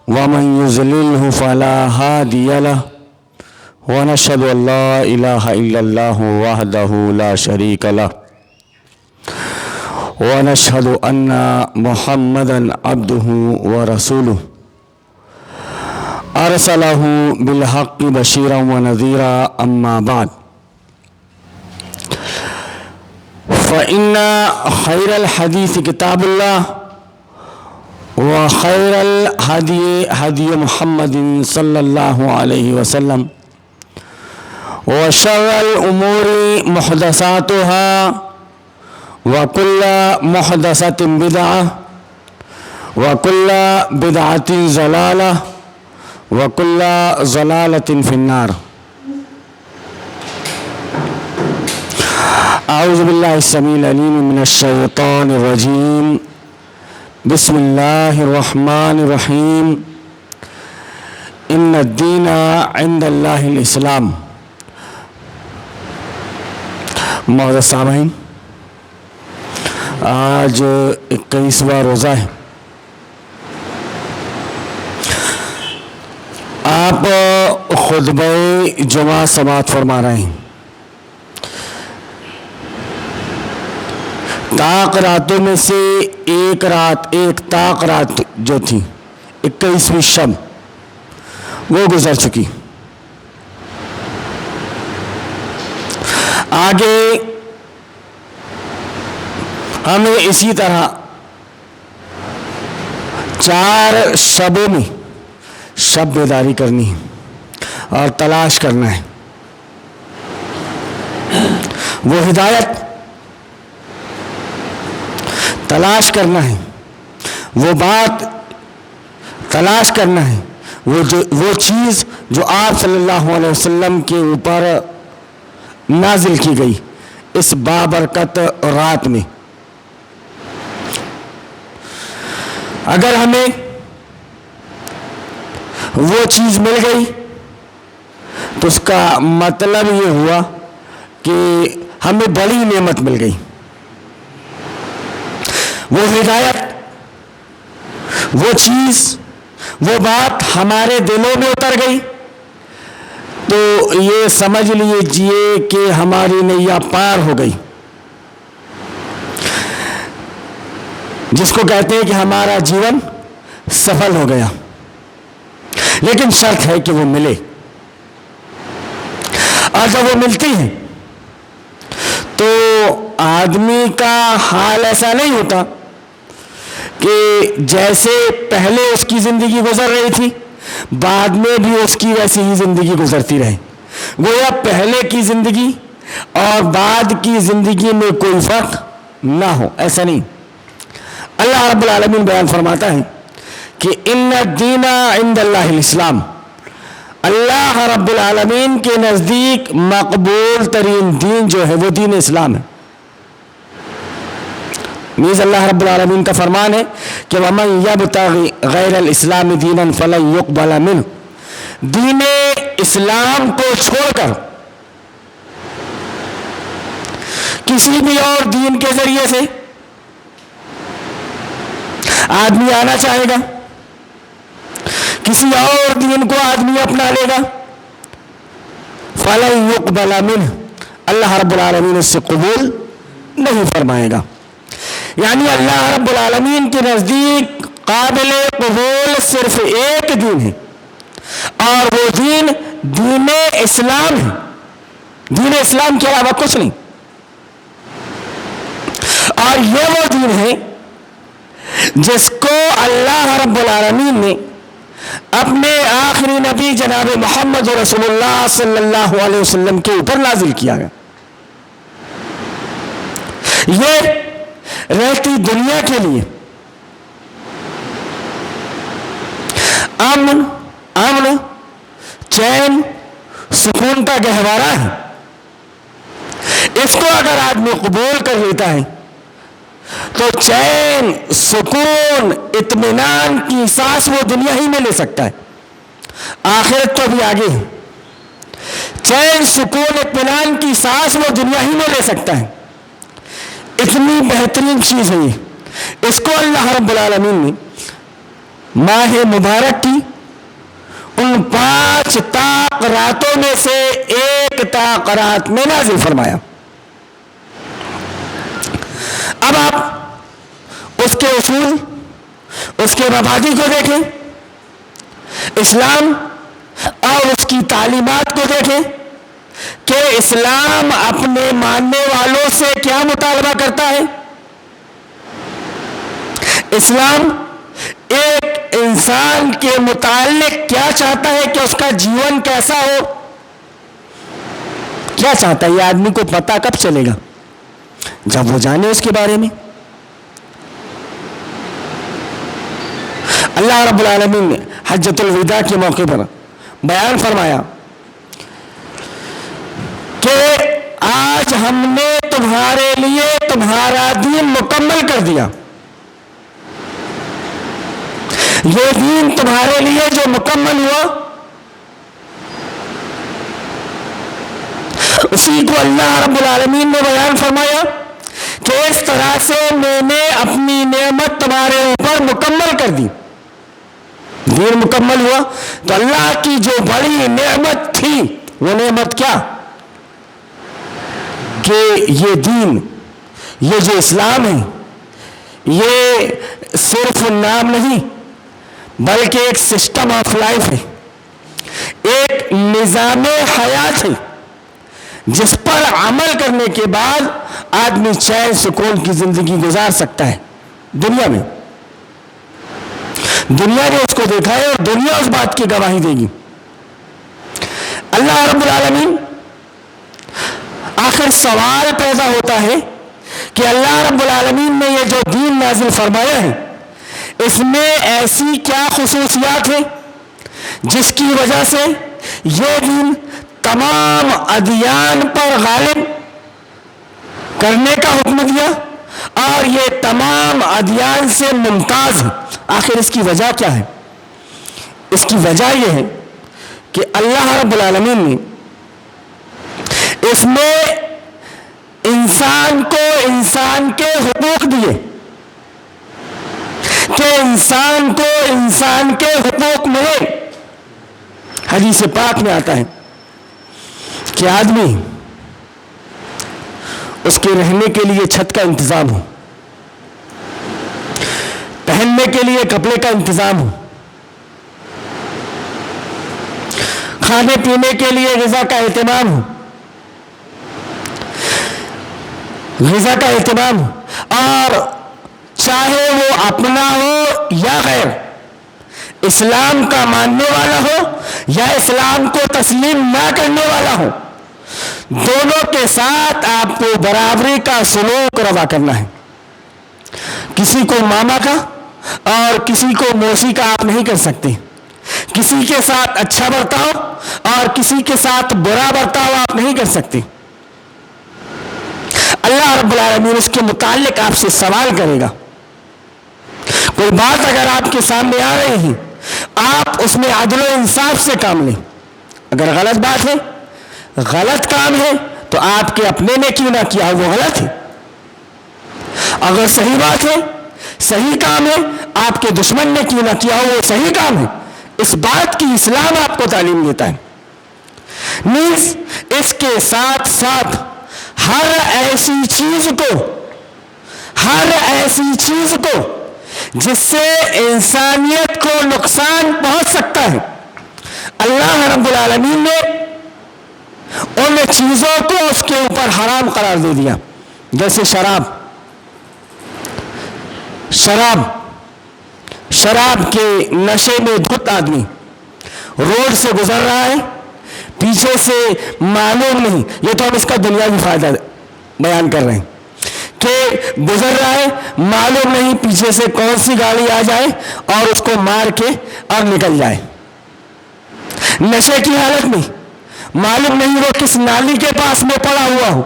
ومن يضلله فلا هادي له ونشهد أن لا إله إلا الله وحده لا شريك له ونشهد أن محمدا عبده ورسوله أرسله بالحق بشيرا ونذيرا أما بعد فإن خير الحديث كتاب الله وخير الهدي هدي محمد صلى الله عليه وسلم وشر الأمور محدثاتها وكل محدثة بدعة وكل بدعة ضلالة وكل ضلالة في النار. أعوذ بالله السميع العليم من الشيطان الرجيم. بسم الله الرحمن الرحيم. إن الدين عند الله الإسلام. معزز سامعین، آج 21واں روزہ ہے. آپ خطبہ جمعہ سماعت فرما رہے ہیں. طاق راتوں میں سے ایک طاق رات جو تھی 21ویں شب وہ گزر چکی. آگے ہمیں اسی طرح 4 شبوں میں شب بیداری کرنی ہے اور تلاش کرنا ہے. وہ ہدایت تلاش کرنا ہے، وہ بات تلاش کرنا ہے، وہ چیز جو آپ صلی اللہ علیہ وسلم کے اوپر نازل کی گئی اس بابرکت رات میں. اگر ہمیں وہ چیز مل گئی تو اس کا مطلب یہ ہوا کہ ہمیں بڑی نعمت مل گئی. وہ ہدایت، وہ چیز، وہ بات ہمارے دلوں میں اتر گئی تو یہ سمجھ لیجیے کہ ہماری نیا پار ہو گئی، جس کو کہتے ہیں کہ ہمارا جیون سفل ہو گیا. لیکن شرط ہے کہ وہ ملے، اور جب وہ ملتی ہے تو آدمی کا حال ایسا نہیں ہوتا کہ جیسے پہلے اس کی زندگی گزر رہی تھی بعد میں بھی اس کی ویسی ہی زندگی گزرتی رہے. گویا پہلے کی زندگی اور بعد کی زندگی میں کوئی فرق نہ ہو، ایسا نہیں. اللہ رب العالمین بیان فرماتا ہے کہ ان الدین عند اللہ الاسلام. اللہ رب العالمین کے نزدیک مقبول ترین دین جو ہے وہ دین اسلام ہے. نیز اللہ رب العالمین کا فرمان ہے کہ وَمَنْ يَبْتَغِ غَيْرَ الْإِسْلَامِ دِينًا فَلَنْ يُقْبَلَ مِنْهُ. دین اسلام کو چھوڑ کر کسی بھی اور دین کے ذریعے سے آدمی آنا چاہے گا، کسی اور دین کو آدمی اپنا لے گا، فَلَنْ يُقْبَلَ مِنْهُ. اللہ رب العالمین اس سے قبول نہیں فرمائے گا. یعنی اللہ رب العالمین کے نزدیک قابل قبول صرف ایک دین ہے اور وہ دین دین اسلام ہے. دین اسلام کے علاوہ کچھ نہیں. اور یہ وہ دین ہے جس کو اللہ رب العالمین نے اپنے آخری نبی جناب محمد رسول اللہ صلی اللہ علیہ وسلم کے اوپر نازل کیا گیا. یہ رہتی دنیا کے لیے امن چین سکون کا گہوارہ ہے. اس کو اگر آدمی قبول کر لیتا ہے تو چین سکون اطمینان کی سانس وہ دنیا ہی میں لے سکتا ہے. آخرت تو بھی آگے ہے. چین سکون اطمینان کی سانس وہ دنیا ہی میں لے سکتا ہے. اتنی بہترین چیز ہے یہ. اس کو اللہ رب العالمین نے ماہ مبارک کی ان 5 طاق راتوں میں سے ایک طاق رات میں نازل فرمایا۔ اب آپ اس کے اصول، اس کے مبادی کو دیکھیں، اسلام اور اس کی تعلیمات کو دیکھیں کہ اسلام اپنے ماننے والوں سے کیا مطالبہ کرتا ہے۔ اسلام ایک انسان کے متعلق کیا چاہتا ہے کہ اس کا جیون کیسا ہو، کیا چاہتا ہے، یہ آدمی کو پتہ کب چلے گا؟ جب وہ جانے اس کے بارے میں۔ اللہ رب العالمین نے حجۃ الوداع کے موقع پر بیان فرمایا کہ آج ہم نے تمہارے لیے تمہارا دین مکمل کر دیا۔ یہ دین تمہارے لیے جو مکمل ہوا، اسی کو اللہ رب العالمین نے بیان فرمایا کہ اس طرح سے میں نے اپنی نعمت تمہارے اوپر مکمل کر دی۔ دین مکمل ہوا تو اللہ کی جو بڑی نعمت تھی، وہ نعمت کیا؟ کہ یہ دین، یہ جو اسلام ہے، یہ صرف نام نہیں بلکہ ایک سسٹم آف لائف ہے، ایک نظام حیات ہے جس پر عمل کرنے کے بعد آدمی چین سکون کی زندگی گزار سکتا ہے۔ دنیا میں دنیا نے اس کو دیکھا ہے اور دنیا اس بات کی گواہی دے گی۔ اللہ رب العالمین، آخر سوال پیدا ہوتا ہے کہ اللہ رب العالمین نے یہ جو دین نازل فرمایا ہے، اس میں ایسی کیا خصوصیات ہیں جس کی وجہ سے یہ دین تمام ادیان پر غالب کرنے کا حکم دیا اور یہ تمام ادیان سے ممتاز ہے؟ آخر اس کی وجہ کیا ہے؟ اس کی وجہ یہ ہے کہ اللہ رب العالمین نے اس میں انسان کو انسان کے حقوق دیے، کہ انسان کو انسان کے حقوق ملے۔ حدیث پاک میں آتا ہے کہ آدمی، اس کے رہنے کے لیے چھت کا انتظام ہو، پہننے کے لیے کپڑے کا انتظام ہو، کھانے پینے کے لیے غذا کا اہتمام ہو، غذا کا اہتمام ہو، اور چاہے وہ اپنا ہو یا غیر، اسلام کا ماننے والا ہو یا اسلام کو تسلیم نہ کرنے والا ہو، دونوں کے ساتھ آپ کو برابری کا سلوک روا کرنا ہے۔ کسی کو ماما کا اور کسی کو موسی کا آپ نہیں کر سکتے، کسی کے ساتھ اچھا برتاؤ اور کسی کے ساتھ برا برتاؤ آپ نہیں کر سکتے۔ اللہ رب العالمین اس کے متعلق آپ سے سوال کرے گا۔ کوئی بات اگر آپ کے سامنے آ رہی ہے، آپ اس میں عدل و انصاف سے کام لیں۔ اگر غلط بات ہے، غلط کام ہے، تو آپ کے اپنے نے کیوں نہ کیا وہ غلط ہے۔ اگر صحیح بات ہے، صحیح کام ہے، آپ کے دشمن نے کیوں نہ کیا ہو وہ صحیح کام ہے۔ اس بات کی اسلام آپ کو تعلیم دیتا ہے۔ نیز اس کے ساتھ ساتھ ہر ایسی چیز کو جس سے انسانیت کو نقصان پہنچ سکتا ہے، اللہ رب العالمین نے ان چیزوں کو اس کے اوپر حرام قرار دے دیا۔ جیسے شراب کے نشے میں دھت آدمی روڈ سے گزر رہا ہے، پیچھے سے معلوم نہیں، یہ تو ہم اس کا دنیاوی فائدہ بیان کر رہے ہیں کہ گزر رہا ہے، معلوم نہیں پیچھے سے کون سی گاڑی آ جائے اور اس کو مار کے اور نکل جائے۔ نشے کی حالت میں معلوم نہیں وہ کس نالی کے پاس میں پڑا ہوا ہو۔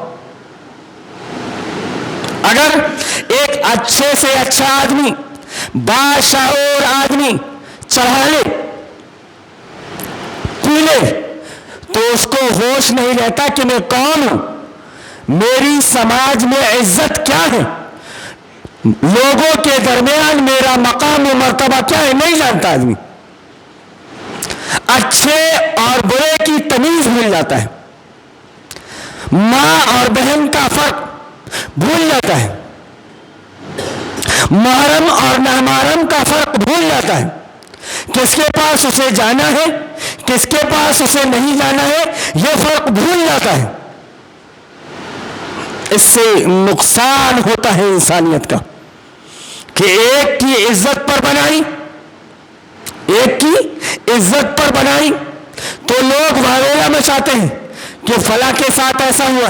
اگر ایک اچھے سے اچھا آدمی، باشعور آدمی چڑھا لے، پی لے، تو اس کو ہوش نہیں رہتا کہ میں کون ہوں، میری سماج میں عزت کیا ہے، لوگوں کے درمیان میرا مقام و مرتبہ کیا ہے نہیں جانتا آدمی. اچھے اور برے کی تمیز بھول جاتا ہے. ماں اور بہن کا فرق بھول جاتا ہے. محرم اور نامحرم کا فرق بھول جاتا ہے. کس کے پاس اسے جانا ہے, کس کے پاس اسے نہیں جانا ہے, یہ فرق بھول جاتا ہے. اس سے نقصان ہوتا ہے انسانیت کا کہ ایک کی عزت پر بنائی, ایک کی عزت پر بنائی تو لوگ واویلا میں چاہتے ہیں کہ فلاں کے ساتھ ایسا ہوا,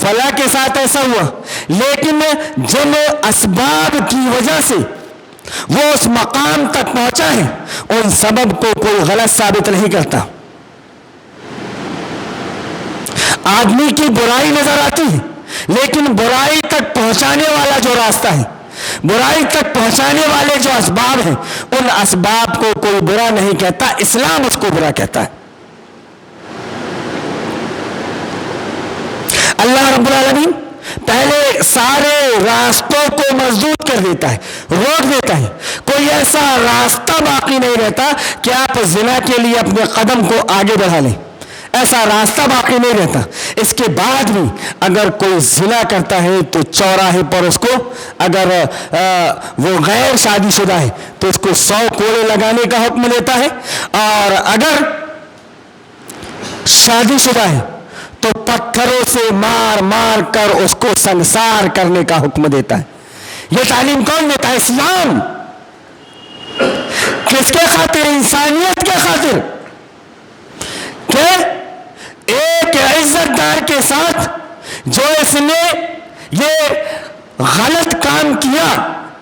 فلاں کے ساتھ ایسا ہوا, لیکن جن اسباب کی وجہ سے وہ اس مقام تک پہنچا ہے ان سبب کو کوئی غلط ثابت نہیں کرتا. آدمی کی برائی نظر آتی ہے لیکن برائی تک پہنچانے والا جو راستہ ہے, برائی تک پہنچانے والے جو اسباب ہیں, ان اسباب کو کوئی برا نہیں کہتا, اسلام اس کو برا کہتا ہے. اللہ رب العالمین پہلے سارے راستوں کو مسدود کر دیتا ہے, روک دیتا ہے. کوئی ایسا راستہ باقی نہیں رہتا کہ آپ زنا کے لیے اپنے قدم کو آگے بڑھا لیں, ایسا راستہ باقی نہیں رہتا. اس کے بعد بھی اگر کوئی زنا کرتا ہے تو چوراہے پر اس کو, اگر وہ غیر شادی شدہ ہے تو اس کو 100 کوڑے لگانے کا حکم دیتا ہے, اور اگر شادی شدہ ہے تو پتھروں سے مار مار کر اس کو سنسار کرنے کا حکم دیتا ہے. یہ تعلیم کون دیتا ہے؟ اسلام. کس کے خاطر؟ انسانیت کے خاطر. کہ ایک عزت دار کے ساتھ جو اس نے یہ غلط کام کیا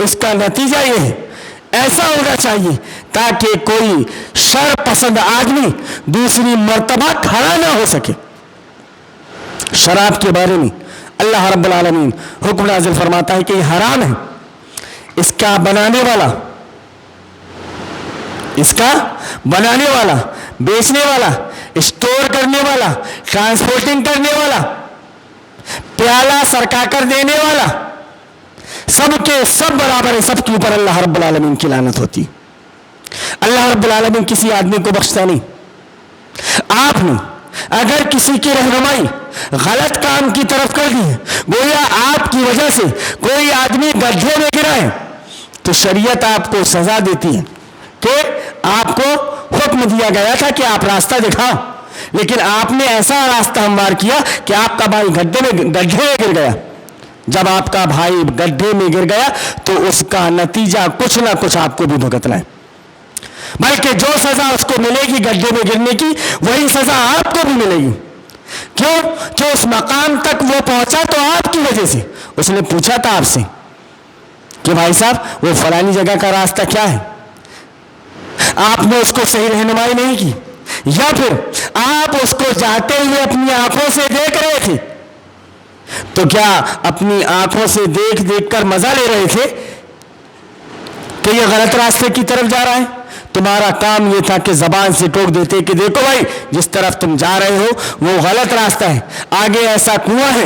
اس کا نتیجہ یہ ہے, ایسا ہونا چاہیے تاکہ کوئی شر پسند آدمی دوسری مرتبہ کھڑا نہ ہو سکے. شراب کے بارے میں اللہ رب العالمین حکم نازل فرماتا ہے کہ یہ حرام ہے. اس کا بنانے والا, اس کا بنانے والا, بیچنے والا, اسٹور کرنے والا, ٹرانسپورٹنگ کرنے والا, پیالہ سرکا کر دینے والا, سب کے سب برابر ہے. سب کے اوپر اللہ رب العالمین کی لعنت ہوتی. اللہ رب العالمین کسی آدمی کو بخشتا نہیں. آپ نے اگر کسی کی رہنمائی غلط کام کی طرف کر دی ہے, گویا آپ کی وجہ سے کوئی آدمی گڈھے میں گرا ہے, تو شریعت آپ کو سزا دیتی ہے کہ آپ کو حکم دیا گیا تھا کہ آپ راستہ دکھاؤ, لیکن آپ نے ایسا راستہ ہموار کیا کہ آپ کا بھائی گڈھے میں گر گیا. جب آپ کا بھائی گڈھے میں گر گیا تو اس کا نتیجہ کچھ نہ کچھ آپ کو بھی بھگتنا ہے, بلکہ جو سزا اس کو ملے گی گڈھے میں گرنے کی وہی سزا آپ کو بھی ملے گی. کیوں؟ کہ اس مقام تک وہ پہنچا تو آپ کی وجہ سے. اس نے پوچھا تھا آپ سے کہ بھائی صاحب وہ فلانی جگہ کا راستہ کیا ہے, آپ نے اس کو صحیح رہنمائی نہیں کی, یا پھر آپ اس کو جاتے ہوئے اپنی آنکھوں سے دیکھ رہے تھے, تو کیا اپنی آنکھوں سے دیکھ دیکھ کر مزہ لے رہے تھے کہ یہ غلط راستے کی طرف جا رہا ہے؟ تمہارا کام یہ تھا کہ زبان سے ٹوک دیتے کہ دیکھو بھائی جس طرف تم جا رہے ہو وہ غلط راستہ ہے, آگے ایسا کنواں ہے,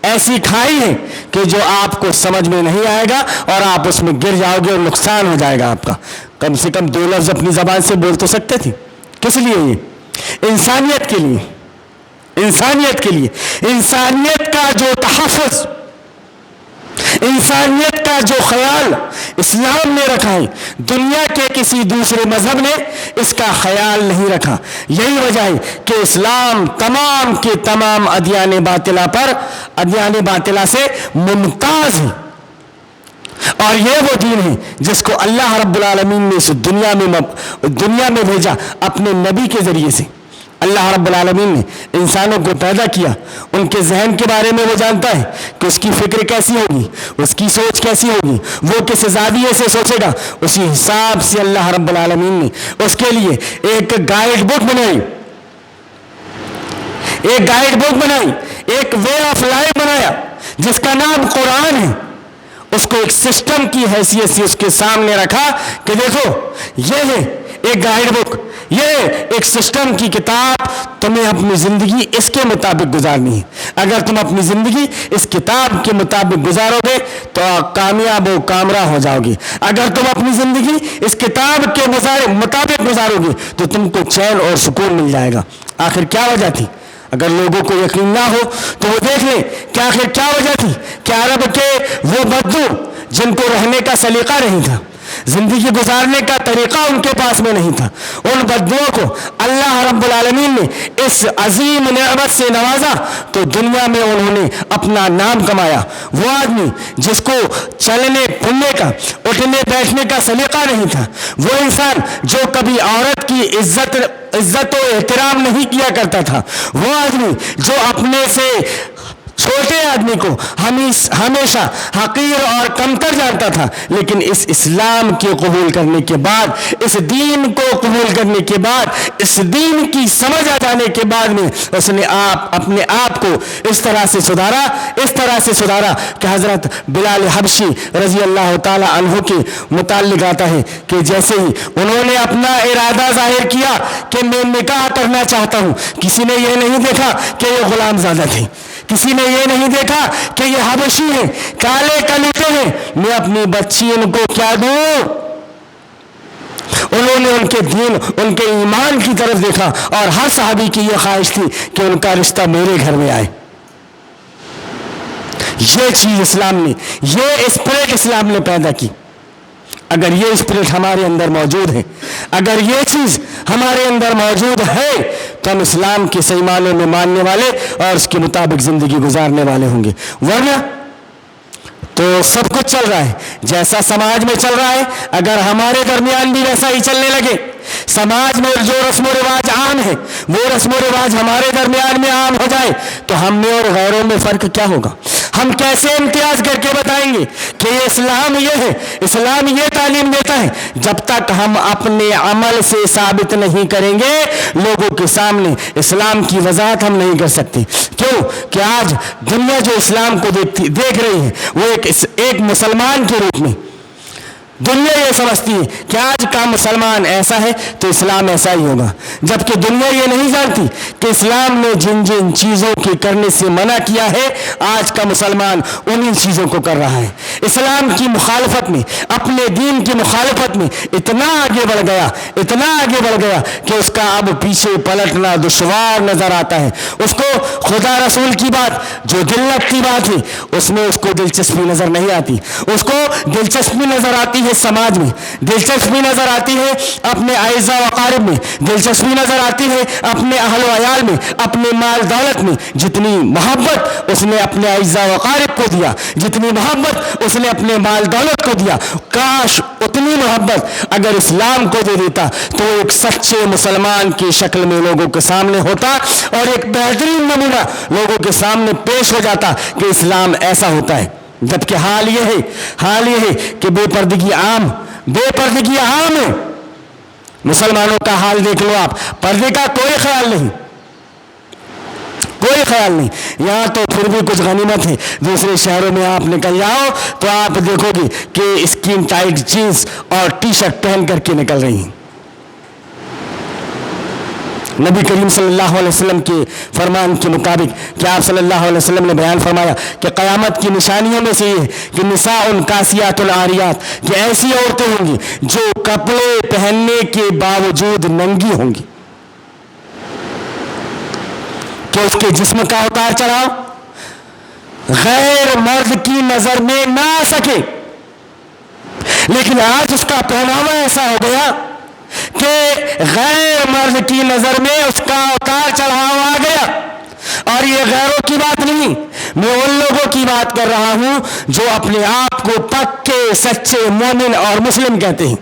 ایسی کھائی ہے کہ جو آپ کو سمجھ میں نہیں آئے گا اور آپ اس میں گر جاؤ گے اور نقصان ہو جائے گا آپ کا. کم سے کم 2 لفظ اپنی زبان سے بول تو سکتے تھے. کس لیے؟ یہ انسانیت کے لیے, انسانیت کے لیے. انسانیت کا جو تحفظ, انسانیت کا جو خیال اسلام نے رکھا ہے, دنیا کے کسی دوسرے مذہب نے اس کا خیال نہیں رکھا. یہی وجہ ہے کہ اسلام تمام کے تمام ادیان باطلہ پر, ادیان باطلہ سے ممتاز ہے. اور یہ وہ دین ہے جس کو اللہ رب العالمین نے اس دنیا میں بھیجا اپنے نبی کے ذریعے سے. اللہ رب العالمین نے انسانوں کو پیدا کیا, ان کے ذہن کے بارے میں وہ جانتا ہے کہ اس کی فکر کیسی ہوگی, اس کی سوچ کیسی ہوگی, وہ کس زاویے سے سوچے گا. اسی حساب سے اللہ رب العالمین نے اس کے لیے ایک گائیڈ بک بنائی, ایک گائیڈ بک بنائی, ایک وے آف لائف بنایا جس کا نام قرآن ہے. اس کو ایک سسٹم کی حیثیت سے اس کے سامنے رکھا کہ دیکھو یہ ہے ایک گائیڈ بک، یہ ایک سسٹم کی کتاب، تمہیں اپنی زندگی اس کے مطابق گزارنی ہے۔ اگر تم اپنی زندگی اس کتاب کے مطابق گزارو گے تو کامیاب و کامرا ہو جاؤ گے۔ اگر تم اپنی زندگی اس کتاب کے مطابق گزارو گے تو تم کو چین اور سکون مل جائے گا۔ آخر کیا وجہ تھی؟ اگر لوگوں کو یقین نہ ہو تو وہ دیکھ لیں کہ آخر کیا وجہ تھی کہ عرب کے وہ بدو جن کو رہنے کا سلیقہ نہیں تھا، زندگی گزارنے کا طریقہ ان کے پاس میں نہیں تھا، ان بدوؤں کو اللہ رب العالمین نے اس عظیم نعمت سے نوازا تو دنیا میں انہوں نے اپنا نام کمایا۔ وہ آدمی جس کو چلنے پھرنے کا، اٹھنے بیٹھنے کا سلیقہ نہیں تھا، وہ انسان جو کبھی عورت کی عزت و احترام نہیں کیا کرتا تھا، وہ آدمی جو اپنے سے چھوٹے آدمی کو ہمیشہ حقیر اور کمتر جانتا تھا، لیکن اس اسلام کے قبول کرنے کے بعد، اس دین کو قبول کرنے کے بعد، اس دین کی سمجھ آ جانے کے بعد میں اس نے اپنے آپ کو اس طرح سے سدھارا کہ حضرت بلال حبشی رضی اللہ تعالی عنہ کے متعلق آتا ہے کہ جیسے ہی انہوں نے اپنا ارادہ ظاہر کیا کہ میں نکاح کرنا چاہتا ہوں، کسی نے یہ نہیں دیکھا کہ یہ غلام زادہ تھے، کسی نے یہ نہیں دیکھا کہ یہ حبشی ہیں، کالے کلیتے ہیں، میں اپنی بچی ان کو کیا دوں؟ انہوں نے ان کے دین، ان کے ایمان کی طرف دیکھا، اور ہر صحابی کی یہ خواہش تھی کہ ان کا رشتہ میرے گھر میں آئے۔ یہ چیز اسلام نے، یہ اسپرٹ اسلام نے پیدا کی۔ اگر یہ اسپرٹ ہمارے اندر موجود ہے، اگر یہ چیز ہمارے اندر موجود ہے تو ہم اسلام کے صحیح معنوں میں ماننے والے اور اس کے مطابق زندگی گزارنے والے ہوں گے۔ ورنہ تو سب کچھ چل رہا ہے جیسا سماج میں چل رہا ہے، اگر ہمارے درمیان بھی ویسا ہی چلنے لگے، سماج میں جو رسم و رواج عام ہے وہ رسم و رواج ہمارے درمیان میں عام ہو جائے تو ہم میں اور غیروں میں فرق کیا ہوگا؟ ہم کیسے امتیاز کر کے بتائیں گے کہ یہ اسلام یہ ہے، اسلام یہ تعلیم دیتا ہے؟ جب تک ہم اپنے عمل سے ثابت نہیں کریں گے لوگوں کے سامنے اسلام کی وضاحت ہم نہیں کر سکتے۔ کیوں کہ آج دنیا جو اسلام کو دیکھ رہی ہے وہ ایک مسلمان کے روپ میں دنیا یہ سمجھتی ہے کہ آج کا مسلمان ایسا ہے تو اسلام ایسا ہی ہوگا، جبکہ دنیا یہ نہیں جانتی کہ اسلام نے جن جن چیزوں کے کرنے سے منع کیا ہے آج کا مسلمان انہی چیزوں کو کر رہا ہے۔ اسلام کی مخالفت میں، اپنے دین کی مخالفت میں اتنا آگے بڑھ گیا کہ اس کا اب پیچھے پلٹنا دشوار نظر آتا ہے۔ اس کو خدا رسول کی بات جو دل لگتی بات ہے اس میں اس کو دلچسپی نظر نہیں آتی، اس کو دلچسپی نظر آتی ہے سماج میں، دلچسپی نظر آتی ہے اپنے اعزاء و اقارب میں، دلچسپی نظر آتی ہے اپنے اہل و عیال میں، اپنے مال دولت میں۔ جتنی محبت اس نے اپنے اعزاء و اقارب کو دیا، جتنی محبت اس نے اپنے مال دولت کو دیا، کاش اتنی محبت اگر اسلام کو دے دیتا تو ایک سچے مسلمان کی شکل میں لوگوں کے سامنے ہوتا اور ایک بہترین نمونہ لوگوں کے سامنے پیش ہو جاتا کہ اسلام ایسا ہوتا ہے۔ جبکہ حال یہ ہے کہ بے پردگی عام ہے۔ مسلمانوں کا حال دیکھ لو آپ، پردے کا کوئی خیال نہیں۔ یہاں تو پھر بھی کچھ غنیمت ہے، دوسرے شہروں میں آپ نکل جاؤ تو آپ دیکھو گے کہ اسکن ٹائٹ جینس اور ٹی شرٹ پہن کر کے نکل رہی ہیں۔ نبی کریم صلی اللہ علیہ وسلم کے فرمان کے مطابق کہ آپ صلی اللہ علیہ وسلم نے بیان فرمایا کہ قیامت کی نشانیوں میں سے یہ ہے کہ نساء کاسیات عاریات، کہ ایسی عورتیں ہوں گی جو کپڑے پہننے کے باوجود ننگی ہوں گی، کہ اس کے جسم کا اتار چڑھاؤ غیر مرد کی نظر میں نہ آ سکے، لیکن آج اس کا پہناوا ایسا ہو گیا کہ غیر مرد کی نظر میں اس کا اتار چڑھاؤ آ گیا۔ اور یہ غیروں کی بات نہیں، میں ان لوگوں کی بات کر رہا ہوں جو اپنے آپ کو پکے سچے مومن اور مسلم کہتے ہیں۔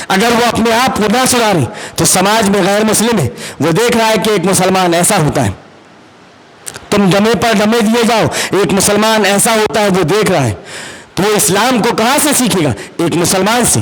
اگر وہ اپنے آپ کو نہ سدھاریں تو سماج میں غیر مسلم ہے، وہ دیکھ رہا ہے کہ ایک مسلمان ایسا ہوتا ہے، تم ڈمے پر ڈمے دیے جاؤ، ایک مسلمان ایسا ہوتا ہے وہ دیکھ رہا ہے، تو وہ اسلام کو کہاں سے سیکھے گا؟ ایک مسلمان سے۔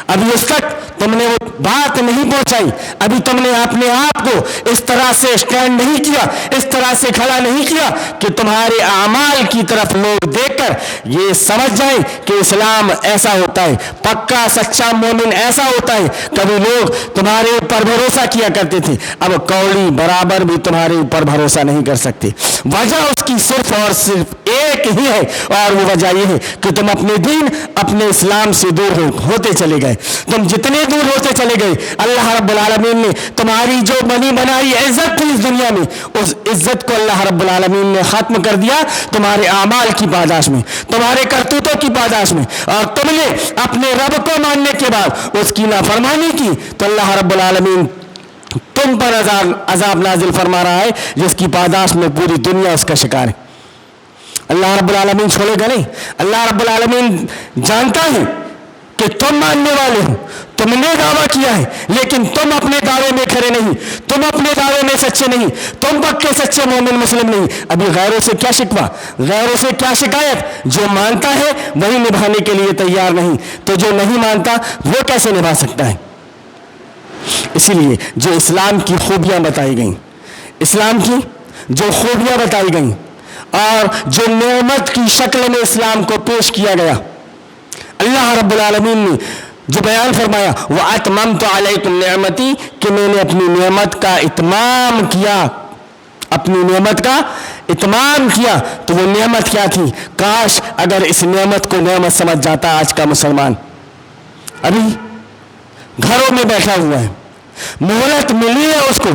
ابھی اس تک تم نے وہ بات نہیں پہنچائی, ابھی تم نے اپنے آپ کو اس طرح سے اسٹینڈ نہیں کیا, اس طرح سے کھڑا نہیں کیا کہ تمہارے اعمال کی طرف لوگ دیکھ کر یہ سمجھ جائیں کہ اسلام ایسا ہوتا ہے, پکا سچا مومن ایسا ہوتا ہے. کبھی لوگ تمہارے اوپر بھروسہ کیا کرتے تھے, اب کوڑی برابر بھی تمہارے اوپر بھروسہ نہیں کر سکتے. وجہ اس کی صرف اور صرف ایک ہی ہے, اور وہ وجہ یہ ہے کہ تم اپنے دین, اپنے اسلام سے دور ہوتے چلے گئے. تم جتنے دور ہوتے چلے گئے, اللہ رب العالمین نے تمہاری جو بنی بنائی عزت تھی اس دنیا میں, اس عزت کو اللہ رب العالمین نے ختم کر دیا تمہارے اعمال کی پاداش میں, تمہارے کرتوتوں کی پاداش میں. اور تم نے اپنے رب کو ماننے کے بعد اس کی نافرمانی کی تو اللہ رب العالمین تم پر عذاب نازل فرما رہا ہے جس کی پاداش میں پوری دنیا اس کا شکار ہے. اللہ رب العالمین چھوڑے گا نہیں. اللہ رب العالمین جانتا ہے کہ تم ماننے والے ہو, تم نے دعویٰ کیا ہے, لیکن تم اپنے دعوے میں کھڑے نہیں, تم اپنے دعوے میں سچے نہیں, تم پکے سچے مومن مسلم نہیں. ابھی غیروں سے کیا شکوہ, غیروں سے کیا شکایت؟ جو مانتا ہے وہی نبھانے کے لیے تیار نہیں, تو جو نہیں مانتا وہ کیسے نبھا سکتا ہے؟ اسی لیے جو اسلام کی خوبیاں بتائی گئیں, اسلام کی جو خوبیاں بتائی گئیں اور جو نعمت کی شکل میں اسلام کو پیش کیا گیا, اللہ رب العالمین نے جو بیان فرمایا وَأَتْمَمْتُ عَلَيْكُمْ نِعْمَتِي, کہ میں نے اپنی نعمت کا اتمام کیا, اپنی نعمت کا اتمام کیا. تو وہ نعمت کیا تھی؟ کاش اگر اس نعمت کو نعمت سمجھ جاتا آج کا مسلمان. ابھی گھروں میں بیٹھا ہوا ہے, مہلت ملی ہے اس کو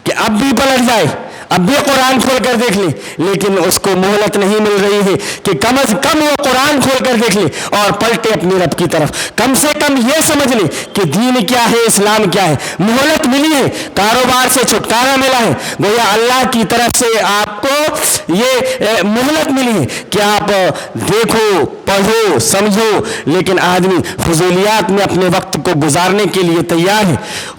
کہ اب بھی پلٹ جائے, اب بھی قرآن کھول کر دیکھ لے, لیکن اس کو مہلت نہیں مل رہی ہے کہ کم از کم وہ قرآن کھول کر دیکھ لے اور پلٹے اپنے رب کی طرف. کم سے کم یہ سمجھ لے کہ دین کیا ہے, اسلام کیا ہے. مہلت ملی ہے, کاروبار سے چھٹکارا ملا ہے, گویا اللہ کی طرف سے آپ کو یہ مہلت ملی ہے کہ آپ دیکھو, پڑھو, سمجھو. لیکن آدمی فضولیات میں اپنے وقت کو گزارنے کے لیے تیار ہے,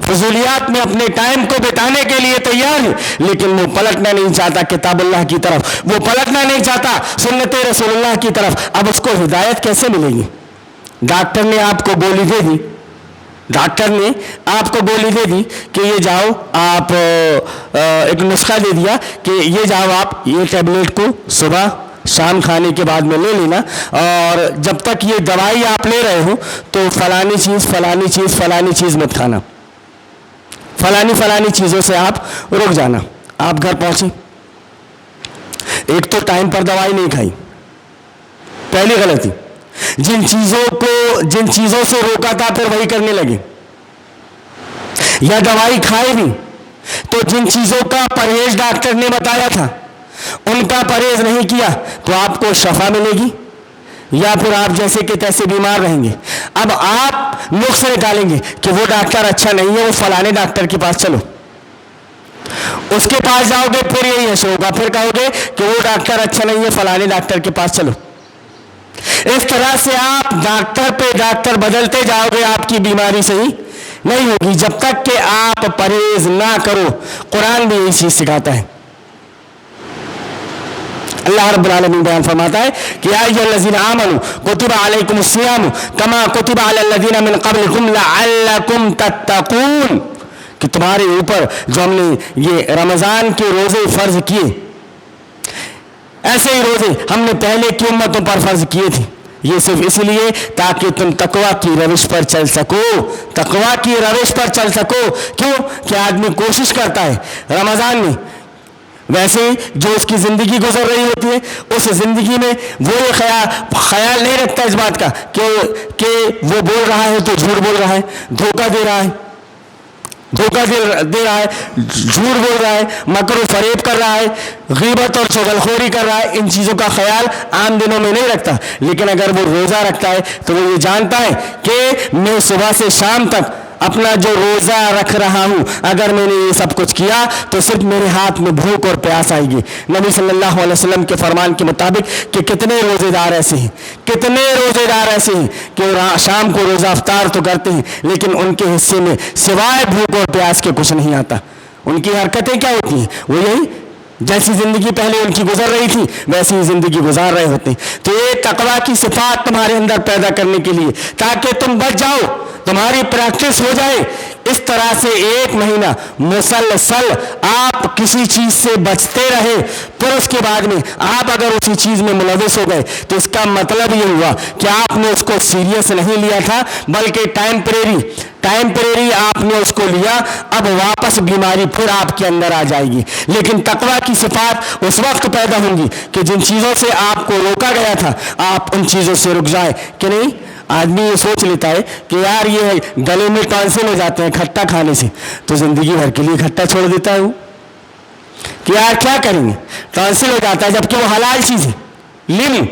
فضولیات میں اپنے ٹائم کو بتانے کے لیے تیار ہے, لیکن وہ پلٹنا نہیں چاہتا کتاب اللہ کی طرف, وہ پلٹنا نہیں چاہتا سنت رسول اللہ کی طرف. اب اس کو ہدایت کیسے ملے گی؟ ڈاکٹر نے آپ کو گولی دے دی, ڈاکٹر نے آپ کو گولی دے دی کہ یہ جاؤ, آپ ایک نسخہ دے دیا کہ یہ جاؤ آپ یہ ٹیبلٹ کو صبح شام کھانے کے بعد میں لے لینا, اور جب تک یہ دوائی آپ لے رہے ہو تو فلانی چیز فلانی چیز فلانی چیز مت کھانا, فلانی چیزوں سے آپ رک جانا. آپ گھر پہنچے, ایک تو ٹائم پر دوائی نہیں کھائی, پہلی غلطی. جن چیزوں سے روکا تھا پھر وہی کرنے لگے, یا دوائی کھائے بھی تو جن چیزوں کا پرہیز ڈاکٹر نے بتایا تھا ان کا پرہیز نہیں کیا تو آپ کو شفا ملے گی یا پھر آپ جیسے کہ تیسے بیمار رہیں گے. اب آپ نقص نکالیں گے کہ وہ ڈاکٹر اچھا نہیں ہے, وہ فلانے ڈاکٹر کے پاس چلو, اس کے پاس جاؤ گے پھر یہی ایسے ہوگا, پھر کہو گے کہ وہ ڈاکٹر اچھا نہیں ہے, فلانے ڈاکٹر کے پاس چلو. اس طرح سے آپ ڈاکٹر پہ ڈاکٹر بدلتے جاؤ گے, آپ کی بیماری صحیح نہیں ہوگی جب تک کہ آپ پرہیز نہ کرو. قرآن بھی یہی چیز سکھاتا ہے. اللہ رب العالمین بیان فرماتا ہے کہ یا ایھا الذین آمنوا کتب علیکم الصیام کما کتب علی الذین من قبلکم لعلکم تتقون, کہ تمہارے اوپر جو ہم نے یہ رمضان کے روزے فرض کیے, ایسے ہی روزے ہم نے پہلے کی امتوں پر فرض کیے تھے. یہ صرف اس لیے تاکہ تم تقویٰ کی روش پر چل سکو, تقویٰ کی روش پر چل سکو. کیوں کہ آدمی کوشش کرتا ہے رمضان میں, ویسے جو اس کی زندگی گزر رہی ہوتی ہے اس زندگی میں وہ یہ خیال نہیں رکھتا اس بات کا کہ وہ بول رہا ہے تو جھوٹ بول رہا ہے, دھوکہ دے رہا ہے, جھوٹ بول رہا ہے, مکر و فریب کر رہا ہے, غیبت اور چغلخوری کر رہا ہے. ان چیزوں کا خیال عام دنوں میں نہیں رکھتا. لیکن اگر وہ روزہ رکھتا ہے تو وہ یہ جانتا ہے کہ میں صبح سے شام تک اپنا جو روزہ رکھ رہا ہوں, اگر میں نے یہ سب کچھ کیا تو صرف میرے ہاتھ میں بھوک اور پیاس آئے گی. نبی صلی اللہ علیہ وسلم کے فرمان کے مطابق کہ کتنے روزے دار ایسے ہیں کہ شام کو روزہ افطار تو کرتے ہیں لیکن ان کے حصے میں سوائے بھوک اور پیاس کے کچھ نہیں آتا. ان کی حرکتیں کیا ہوتی ہیں؟ وہ یہی جیسی زندگی پہلے ان کی گزر رہی تھی ویسی ہی زندگی گزار رہے ہوتے ہیں. تو یہ تقویٰ کی صفات تمہارے اندر پیدا کرنے کے لیے تاکہ تم بچ جاؤ, تمہاری پریکٹس ہو جائے. اس طرح سے 1 مہینہ مسلسل آپ کسی چیز سے بچتے رہے, پھر اس کے بعد میں آپ اگر اسی چیز میں ملوث ہو گئے تو اس کا مطلب یہ ہوا کہ آپ نے اس کو سیریس نہیں لیا تھا, بلکہ ٹائمپریری آپ نے اس کو لیا. اب واپس بیماری پھر آپ کے اندر آ جائے گی. لیکن تقویٰ کی صفات اس وقت پیدا ہوں گی کہ جن چیزوں سے آپ کو روکا گیا تھا آپ ان چیزوں سے رک جائیں. کہ نہیں, آدمی یہ سوچ لیتا ہے کہ یار یہ گلے میں ٹانسل ہو جاتے ہیں کھٹا کھانے سے, تو زندگی بھر کے لیے کھٹا چھوڑ دیتا ہے وہ کہ یار کیا کریں گے, ٹانسل ہو جاتا ہے, جبکہ وہ حلال چیز ہے, لیکن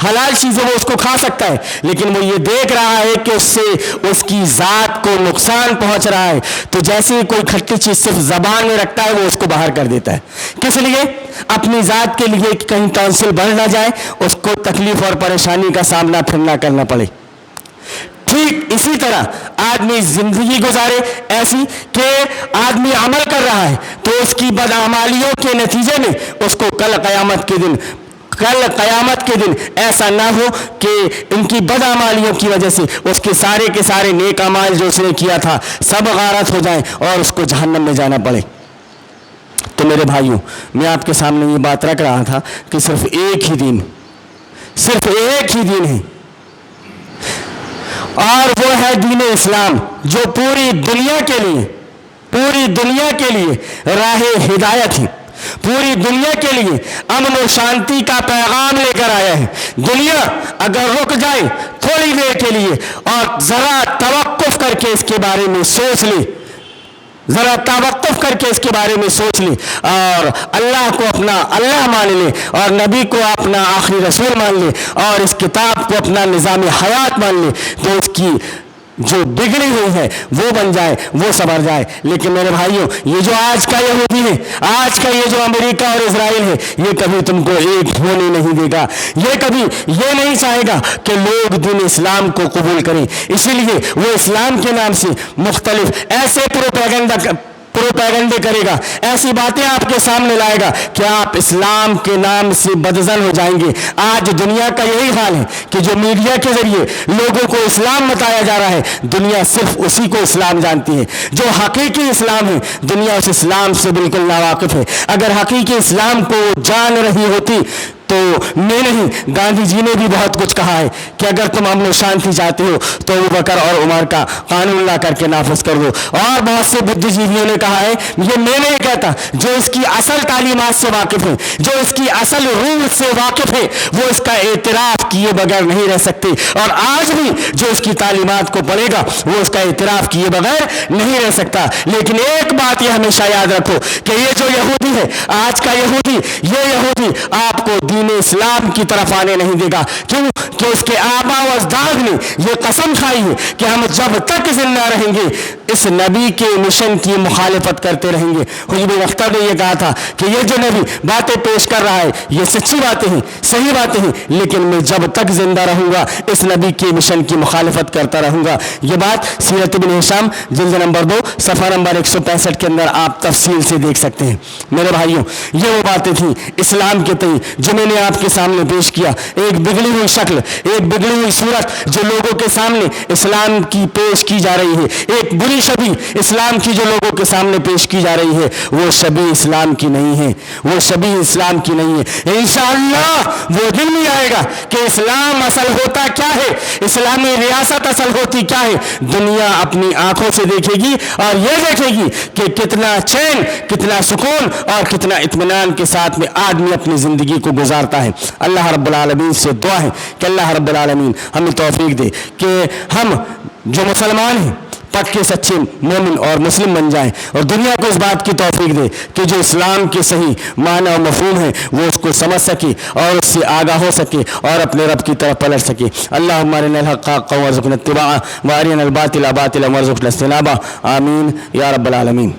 حلال چیزیں وہ اس کو کھا سکتا ہے, لیکن وہ یہ دیکھ رہا ہے کہ اس سے اس کی ذات کو نقصان پہنچ رہا ہے. تو جیسے ہی کوئی کھٹی چیز صرف زبان میں رکھتا ہے وہ اس کو باہر کر دیتا ہے. کس لیے؟ اپنی ذات کے لیے کہ کہیں ٹانسل بڑھ نہ جائے, اس کو تکلیف اور پریشانی کا سامنا پھر نہ کرنا پڑے. ٹھیک اسی طرح آدمی زندگی گزارے ایسی کہ آدمی عمل کر رہا ہے تو اس کی بدعمالیوں کے نتیجے میں اس کو کل قیامت کے دن ایسا نہ ہو کہ ان کی بدعمالیوں کی وجہ سے اس کے سارے نیک اعمال جو اس نے کیا تھا سب غارت ہو جائیں اور اس کو جہنم میں جانا پڑے. تو میرے بھائیوں, میں آپ کے سامنے یہ بات رکھ رہا تھا کہ صرف ایک ہی دین ہے, اور وہ ہے دین اسلام, جو پوری دنیا کے لیے راہ ہدایت ہے, پوری دنیا کے لیے امن و شانتی کا پیغام لے کر آیا ہے. دنیا اگر رک جائے تھوڑی دیر کے لیے اور ذرا توقف کر کے اس کے بارے میں سوچ لے, اور اللہ کو اپنا اللہ مان لے, اور نبی کو اپنا آخری رسول مان لے, اور اس کتاب کو اپنا نظام حیات مان لے, تو اس کی جو بگڑی ہوئی ہے وہ بن جائے, وہ سنور جائے. لیکن میرے بھائیوں, یہ جو آج کا یہودی ہے, آج کا یہ جو امریکہ اور اسرائیل ہے, یہ کبھی تم کو ایک ہونے نہیں دے گا. یہ کبھی یہ نہیں چاہے گا کہ لوگ دین اسلام کو قبول کریں. اسی لیے وہ اسلام کے نام سے مختلف ایسے پروپیگنڈے کرے گا, ایسی باتیں آپ کے سامنے لائے گا کہ آپ اسلام کے نام سے بدزن ہو جائیں گے. آج دنیا کا یہی حال ہے کہ جو میڈیا کے ذریعے لوگوں کو اسلام بتایا جا رہا ہے, دنیا صرف اسی کو اسلام جانتی ہے. جو حقیقی اسلام ہے دنیا اس اسلام سے بالکل ناواقف ہے. اگر حقیقی اسلام کو جان رہی ہوتی تو میں نہیں, گاندھی جی نے بھی بہت کچھ کہا ہے کہ اگر تم امن و شانتی چاہتے ہو تو ابو بکر اور عمر کا قانون لا کر کے نافذ کر دو. اور بہت سے بدھ جیویوں نے کہا ہے, یہ میں نہیں کہتا, جو اس کی اصل تعلیمات سے واقف ہیں, جو اس کی اصل روح سے واقف ہے, وہ اس کا اعتراف کیے بغیر نہیں رہ سکتے. اور آج بھی جو اس کی تعلیمات کو پڑھے گا وہ اس کا اعتراف کیے بغیر نہیں رہ سکتا. لیکن ایک بات یہ ہمیشہ یاد رکھو کہ یہ جو یہودی ہے, آج کا یہودی, یہ یہودی آپ کو دین اسلام کی طرف آنے نہیں دے گا. کیوں؟ کہ اس کے آبا و اجداد نے یہ قسم کھائی ہے کہ ہم جب تک زندہ رہیں گے اس نبی کے مشن کی مخالفت کرتے رہیں گے. حجب اختر نے یہ کہا تھا کہ یہ جو نبی باتیں پیش کر رہا ہے یہ سچی باتیں ہیں, صحیح باتیں ہیں, لیکن میں جب تک زندہ رہوں گا اس نبی کے مشن کی مخالفت کرتا رہوں گا. یہ بات سیرت ابن ہشام جلد نمبر 2 صفحہ نمبر 165 کے اندر آپ تفصیل سے دیکھ سکتے ہیں. میرے بھائیوں, یہ وہ باتیں تھیں اسلام کے تئیں جو میں نے آپ کے سامنے پیش کیا. ایک بگڑی ہوئی شکل, ایک بگڑی ہوئی صورت جو لوگوں کے سامنے اسلام کی پیش کی جا رہی ہے, ایک بری شبیہ اسلام کی جو لوگوں کے سامنے پیش کی جا رہی ہے, وہ شبیہ اسلام کی نہیں ہے, وہ شبیہ اسلام کی نہیں ہے. انشاءاللہ وہ دن بھی آئے گا کہ اسلام اصل ہوتا کیا ہے, اسلامی ریاست اصل ہوتی کیا ہے, دنیا اپنی آنکھوں سے دیکھے گی اور یہ دیکھے گی کہ کتنا چین, کتنا سکون اور کتنا اطمینان کے ساتھ میں آدمی اپنی زندگی کو گزارتا ہے. اللہ رب العالمین سے دعا ہے کہ اللہ رب العالمین ہمیں توفیق دے کہ ہم جو مسلمان ہیں پکے سچے مومن اور مسلم بن جائیں, اور دنیا کو اس بات کی توفیق دے کہ جو اسلام کے صحیح معنی اور مفہوم ہے وہ اس کو سمجھ سکے اور اس سے آگاہ ہو سکے اور اپنے رب کی طرف پلٹ سکے. اللہم ارنا الحق حقا وارزقنا اتباعہ وارنا الباطل باطلا وارزقنا اجتنابہ. آمین یا رب العالمین.